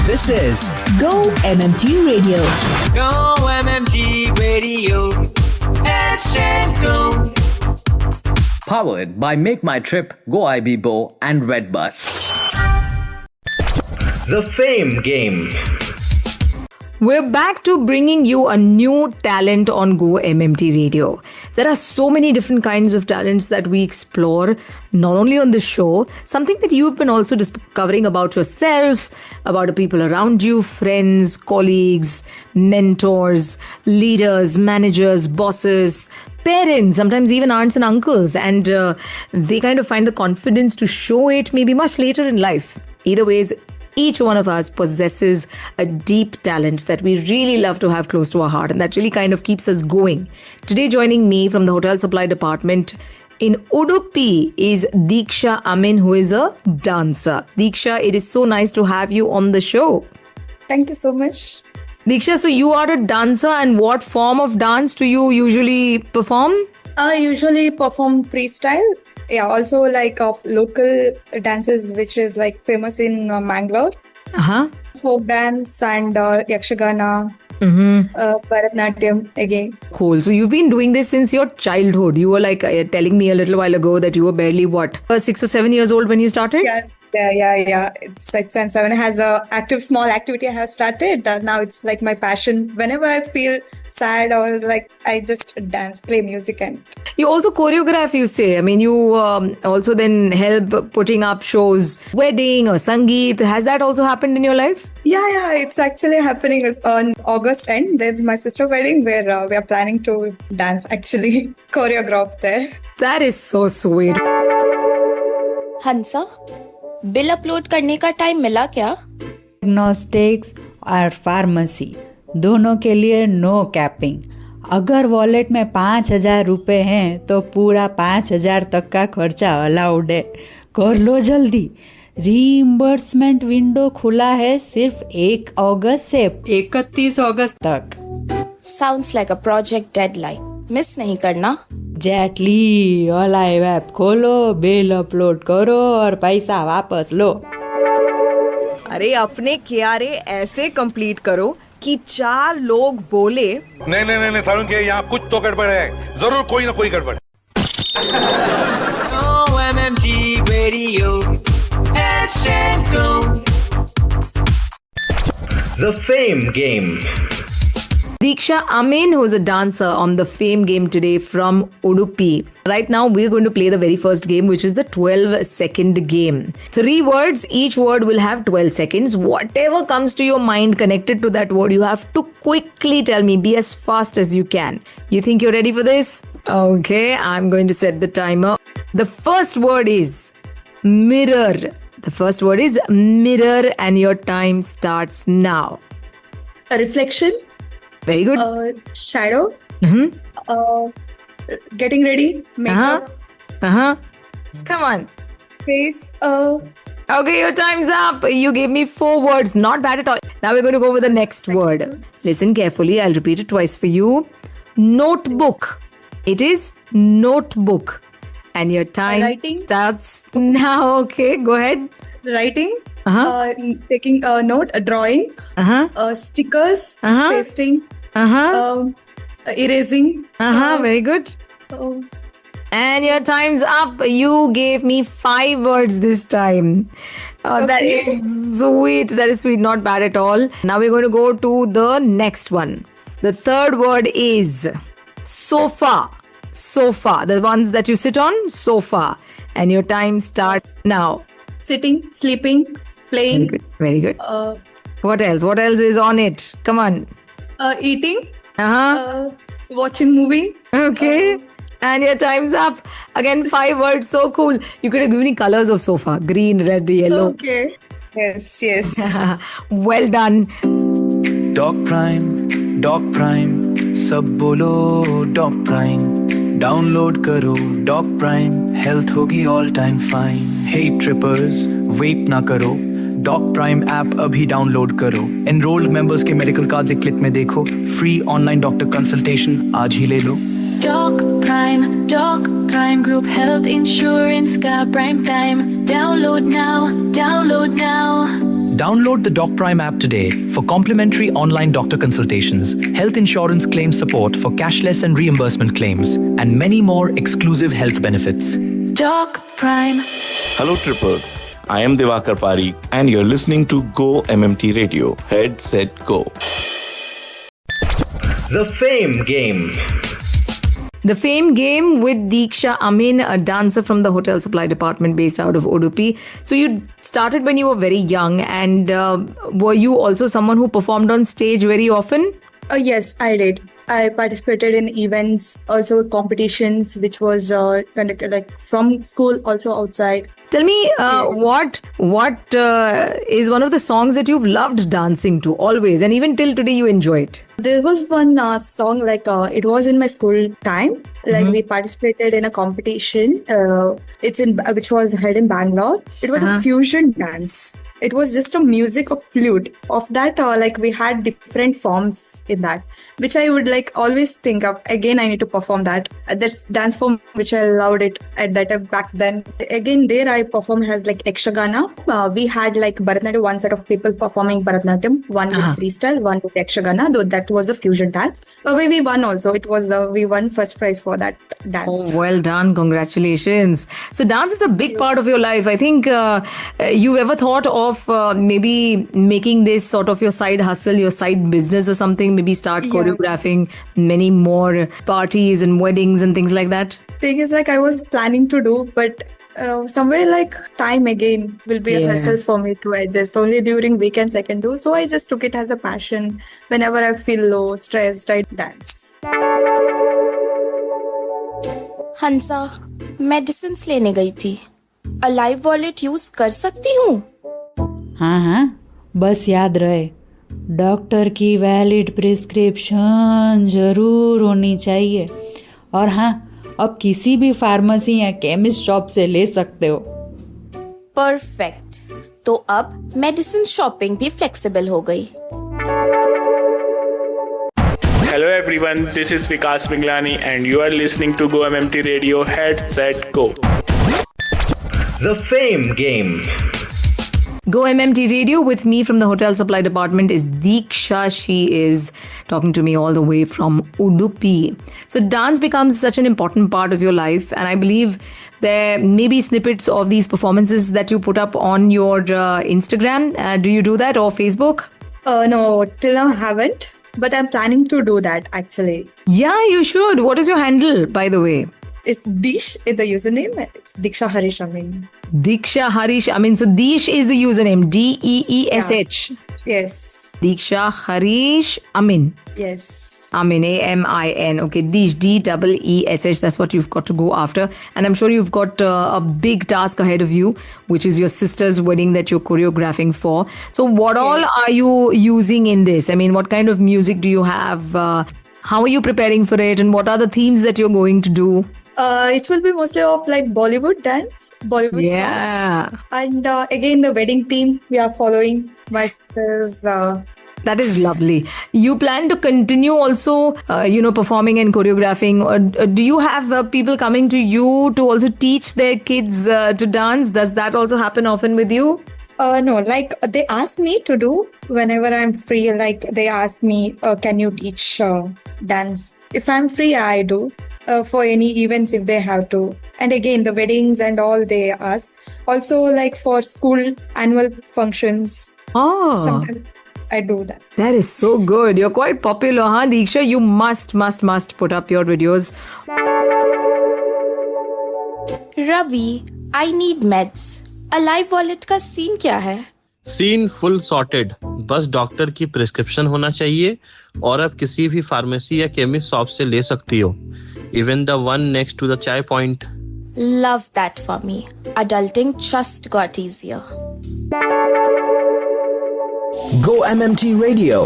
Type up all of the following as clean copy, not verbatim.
This is Go MMT Radio. Go MMT Radio. Hashtag Go. Powered by Make My Trip, Go IBBO and Redbus. The Fame Game. We're back to bringing you a new talent on Go MMT Radio. There are so many different kinds of talents that we explore, not only on the show, something that you've been also discovering about yourself, about the people around you, friends, colleagues, mentors, leaders, managers, bosses, parents, sometimes even aunts and uncles, and they kind of find the confidence to show it maybe much later in life. Either ways, each one of us possesses a deep talent that we really love to have close to our heart, and that really kind of keeps us going. Today, joining me from the hotel supply department in Udupi is Deeksha Amin, who is a dancer. Deeksha, it is so nice to have you on the show. Thank you so much. Deeksha, so you are a dancer, and what form of dance do you usually perform? I usually perform freestyle. Yeah, also like of local dances, which is like famous in Mangalore. Folk dance and Yakshagana, Bharatnatyam again. Cool. So you've been doing this since your childhood. You were like telling me a little while ago that you were barely 6 or 7 years old when you started? Yes, yeah. It's 6 and 7 has a small activity I have started. Now it's like my passion. Whenever I feel sad or like I just dance, play music and. You also choreograph, you say. I mean, you also then help putting up shows, wedding or Sangeet. Has that also happened in your life? Yeah. It's actually happening on August end. There's my sister wedding where we are planning to dance, actually choreograph there. That is so sweet. Hansa, bill upload करने का time मिला क्या? Diagnostics और pharmacy दोनों के लिए no capping. अगर wallet में 5,000 रुपए हैं तो पूरा 5,000 तक का खर्चा अलाउड है. कर लो जल्दी. रीइंबर्समेंट विंडो खुला है सिर्फ 1 अगस्त से 31 अगस्त तक. Sounds like a project deadline. Miss नहीं करना. जेटली ऑनलाइन ऐप खोलो, बिल अपलोड करो और पैसा वापस लो. अरे अपने क्यारे ऐसे कंप्लीट करो कि 4 लोग बोले नहीं सारुण के यहाँ कुछ तो गड़बड़ है. जरूर कोई ना कोई गड़बड़. Go MMT Radio. Hashtag Go. The Fame Game. Deeksha Amin, who is a dancer on the Fame Game today from Udupi. Right now, we're going to play the very first game, which is the 12-second game. 3 words, each word will have 12 seconds. Whatever comes to your mind connected to that word, you have to quickly tell me. Be as fast as you can. You think you're ready for this? Okay, I'm going to set the timer. The first word is mirror. The first word is mirror, and your time starts now. A reflection. Very good. Shadow. Getting ready. Makeup. Come on. Face. Okay, your time's up. You gave me 4 words. Not bad at all. Now we're going to go with the next word. Listen carefully. I'll repeat it twice for you. Notebook. It is notebook. And your time starts now. Okay, go ahead. Writing. Taking a note. A drawing. Stickers. Pasting. Erasing. Very good. And your time's up. You gave me 5 words this time. That is sweet. That is sweet. Not bad at all. Now we're going to go to the next one. The third word is sofa. Sofa. The ones that you sit on. Sofa. And your time starts now. Sitting, sleeping, playing. Very good. What else? What else is on it? Come on. Eating. Watching movie. Okay. And your time's up. Again, 5 words. So cool. You could have given me colors of sofa. Green, red, yellow. Okay. Yes. Well done. Doc Prime, सब बोलो Doc Prime. Download करो Doc Prime, health होगी all time fine. Hey trippers, wait ना करो. Doc Prime app अभी download करो. Enrolled members के medical cards एक क्लिक में देखो. Free online doctor consultation आज ही ले लो. Doc Prime Group Health Insurance का Prime Time. Download now. Download the Doc Prime app today for complimentary online doctor consultations, health insurance claim support for cashless and reimbursement claims, and many more exclusive health benefits. Doc Prime. Hello trippers, I am Divakar Parikh and you're listening to Go MMT Radio. Head, set, go. The Fame Game. The Fame Game with Diksha Amin, a dancer from the hotel supply department based out of Udupi. So you started when you were very young, and were you also someone who performed on stage very often? Yes, I did. I participated in events, also competitions, which was conducted like from school, also outside. Tell me, what is one of the songs that you've loved dancing to always, and even till today you enjoy it? There was one song like it was in my school time. Like we participated in a competition. Which was held in Bangalore. It was a fusion dance. It was just a music of flute. Of that, like we had different forms in that, which I would like always think of. Again, I need to perform that. There's dance form which I loved it at that time back then. Again, there I performed as like Yakshagana. We had like Bharatanatyam, one set of people performing Bharatanatyam, one with freestyle, one with Yakshagana. Though that was a fusion dance. We won also. It was we won first prize for that dance. Oh, well done! Congratulations. So dance is a big part of your life. I think you ever thought of maybe making this sort of your side hustle, your side business or something, maybe start choreographing many more parties and weddings and things like that? Thing is, like I was planning to do, but somewhere like time again will be a hassle for me to adjust. Only during weekends I can do. So I just took it as a passion. Whenever I feel low, stressed, I dance. Hansa, medicines लेने गई थी. Alive wallet use कर सकती हूँ? हाँ, बस याद रहे, डॉक्टर की वैलिड प्रिस्क्रिप्शन जरूर होनी चाहिए. और हाँ, अब किसी भी फार्मेसी या केमिस्ट शॉप से ले सकते हो. परफेक्ट. तो अब मेडिसिन शॉपिंग भी फ्लेक्सिबल हो गई. Hello everyone, this is Vikas Minglani and you are listening to Go MMT Radio. Head, set, go. The Fame Game. Go MMT Radio with me from the hotel supply department is Diksha. She is talking to me all the way from Udupi. So dance becomes such an important part of your life, and I believe there may be snippets of these performances that you put up on your Instagram. Do you do that, or Facebook? No, till now I haven't. But I'm planning to do that actually. Yeah, you should. What is your handle, by the way? It's Dish is the username. It's Diksha Harish Amin. Diksha Harish Amin. So Dish is the username. DEESH. Yes. Diksha Harish Amin. Yes. Amin, AMIN. Okay, Dish, DEESH. That's what you've got to go after. And I'm sure you've got a big task ahead of you, which is your sister's wedding that you're choreographing for. So what all are you using in this? I mean, what kind of music do you have? How are you preparing for it? And what are the themes that you're going to do? It will be mostly of like Bollywood dance, Bollywood songs. And again, the wedding theme we are following. My sister's... That is lovely. You plan to continue also, performing and choreographing? Or do you have people coming to you to also teach their kids to dance? Does that also happen often with you? No, like they ask me to do whenever I'm free. Like they ask me, can you teach dance? If I'm free, I do. For any events if they have to. And again, the weddings and all they ask. Also like for school annual functions. Sometimes I do that. That is so good. You're quite popular, huh, Diksha? You must put up your videos. Ravi, I need meds. Alive wallet का scene क्या है? Scene full sorted. बस doctor की prescription होना चाहिए और अब किसी भी फार्मेसी या केमिस्ट शॉप से ले सकती हो. Even the one next to the chai point. Love that for me. Adulting just got easier. Go MMT Radio.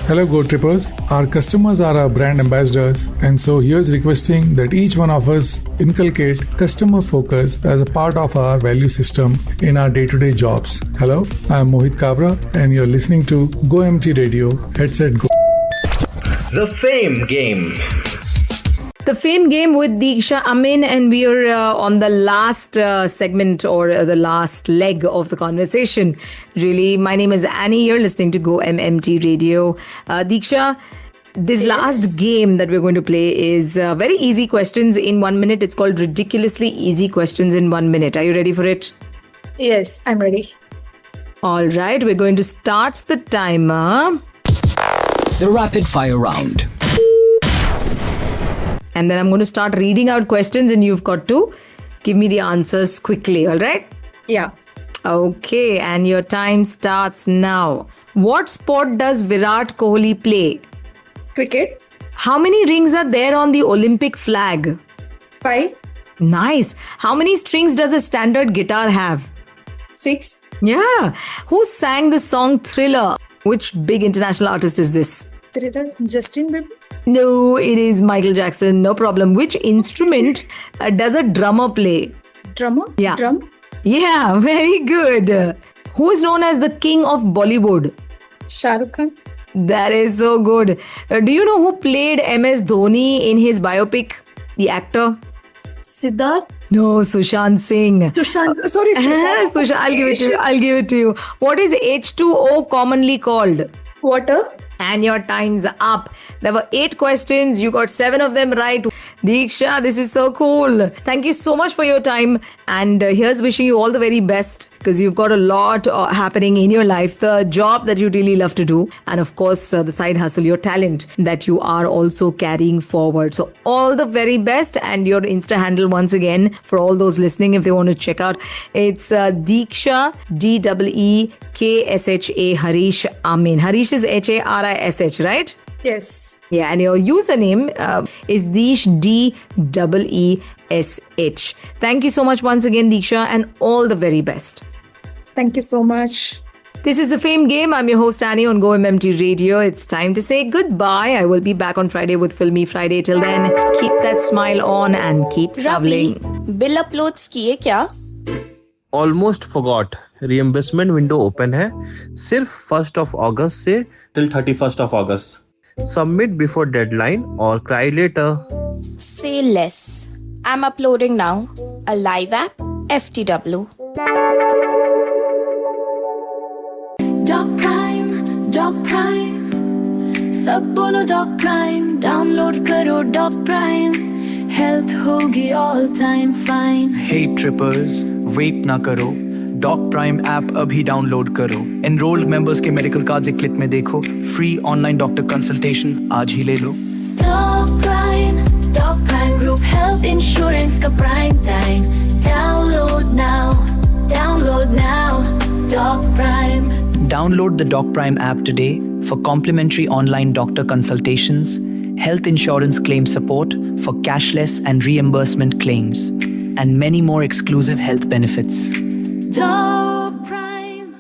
Hello Go Trippers. Our customers are our brand ambassadors, and so here's requesting that each one of us inculcate customer focus as a part of our value system in our day-to-day jobs. Hello, I'm Mohit Kabra and you're listening to Go MMT Radio. Headset Go. The Fame Game. The Fame Game with Diksha Amin, and we are on the last segment or the last leg of the conversation. Really, my name is Annie. You're listening to Go MMT Radio. Diksha, this last game that we're going to play is very easy questions in 1 minute. It's called Ridiculously Easy Questions in 1 minute. Are you ready for it? Yes, I'm ready. All right, we're going to start the timer. The rapid fire round. And then I'm going to start reading out questions and you've got to give me the answers quickly, all right? Yeah. Okay, and your time starts now. What sport does Virat Kohli play? Cricket. How many rings are there on the Olympic flag? 5. Nice. How many strings does a standard guitar have? 6. Yeah. Who sang the song Thriller? Which big international artist is this? Thriller. Justin Bieber. No, it is Michael Jackson. No problem. Which instrument does a drummer play? Drummer? Yeah. Drum? Yeah, very good. Who is known as the king of Bollywood? Shah Rukh Khan. That is so good. Do you know who played MS Dhoni in his biopic? The actor? Siddharth? No, Sushant Singh. Sushant. Sorry, Sushant. Sushant, I'll give it to you. What is H2O commonly called? Water. And your time's up. There were 8 questions. You got 7 of them right. Diksha, this is so cool. Thank you so much for your time. And here's wishing you all the very best because you've got a lot happening in your life. The job that you really love to do. And of course, the side hustle, your talent that you are also carrying forward. So all the very best. And your Insta handle once again for all those listening if they want to check out. It's Diksha, DEEKSHA Harish Amin. Harish is HARISH, right? Yes. Yeah, and your username is Deesh, DEESH. Thank you so much once again, Diksha, and all the very best. Thank you so much. This is The Fame Game. I'm your host, Annie, on Go MMT Radio. It's time to say goodbye. I will be back on Friday with Filmy Friday. Till then, keep that smile on and keep traveling. Bill uploads किए क्या? Almost forgot. Reimbursement window open है सिर्फ 1st of August से till 31st of August. Submit before deadline or cry later. Say less. I'm uploading now. A live app, FTW. Dog Prime सब बोलो Dog Prime download करो Dog Prime health होगी all time fine. Hey trippers, wait ना करो, Doc Prime app अभी download करो. Enrolled members के medical cards एक क्लिक में देखो. फ्री ऑनलाइन डॉक्टर कंसल्टेशन आज ही ले लो. Dog Prime Group Health Insurance का Prime Time. Download now. Dog Prime. Download the Doc Prime app today for complimentary online doctor consultations, health insurance claim support for cashless and reimbursement claims, and many more exclusive health benefits. Dog Prime.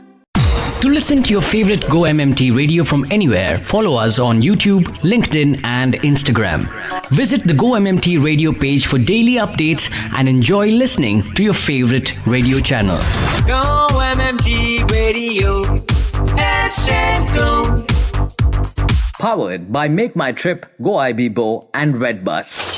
To listen to your favorite Go MMT radio from anywhere, follow us on YouTube, LinkedIn, and Instagram. Visit the Go MMT radio page for daily updates and enjoy listening to your favorite radio channel. Go MMT Radio. Powered by Make My Trip, Go IB Bo, and Redbus.